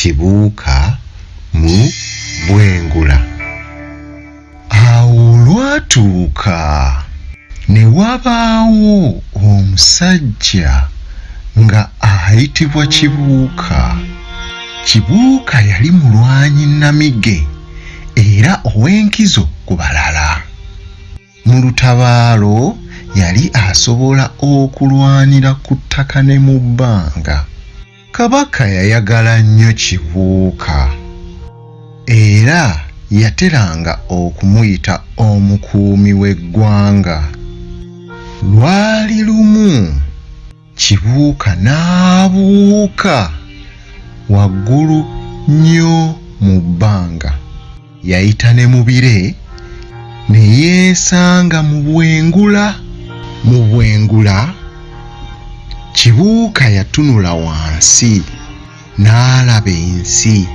Kibuuka mu bwengula. Awo lwatuuka ne wabaawo omusajja nga ayitibwa Kibuuka. Kibuuka yali mulwanyi nnamige era ow'enkizo ku balala. Mu lutabaalo yali asobola okulwanira ku ttaka ne mu bbanga. Kabaka yayagala nnyo Kibuuka era yateranga okumuyita omukuumi w'eggwanga. Lwali lumu Kibuuka n'abuuka waggulu nnyo mu bbanga. Yayita ne mu bire ne yeesanga mu bwengula. Mu bwengula Kibuuka yatunula wansi n'alaba ensi.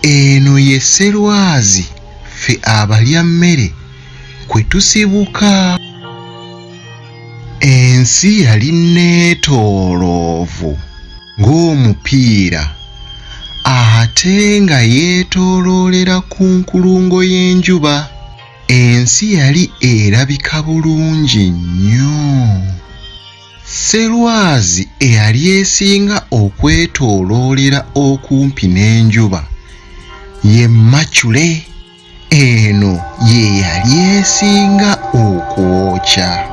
Eno ye Sserwazi ffe abalya mmere kwe tusibuka. Ensi yali neetooloovu ng'omupiira ate nga yeetooloolera ku nkulungo y'enjuba. Ensi yali erabika bulungi nnyo. Sserwazi eyali esinga okwetooloolera okumpi n'enjuba ye Machule. Eno ye yali esinga okwokya.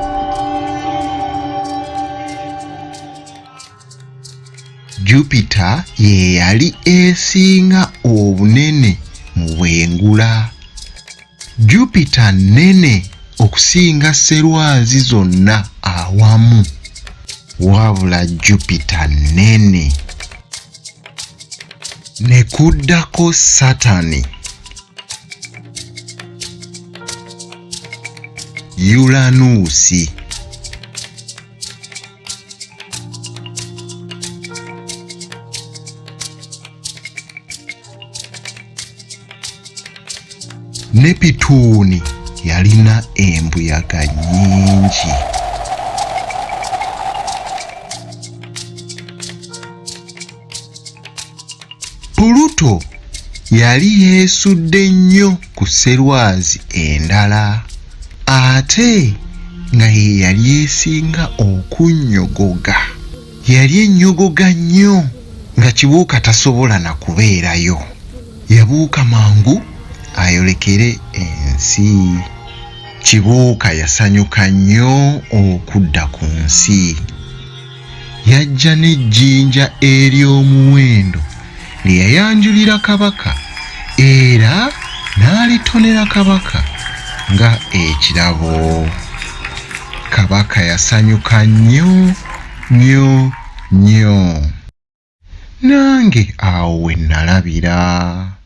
Jupiter ye yali esinga obunene mu bwengula. Jupiter nnene okusinga Sserwazi zonna awamu, wabula Jupiter nnene. Ne kuddako Satani, Uranusi, Nepituuni yalina embuyaga nnyingi. Pluto yali yeesudde nnyo ku Sserwazi endala ate nga ye yali esinga okunnyogoga. Yali ennyogoga nnyo nga Kibuuka tasobola na kubeerayo. Yabuuka mangu ayolekere ensi. Kibuuka yasanyuka nnyo okudda ku nsi. Yajja n'ejjinja ery'omuwendo lye yayanjulira kabaka era n'alitonera kabaka nga ekirabo. Kabaka yasanyuka nnyo nnyo nnyo. Nange awo we nalabira.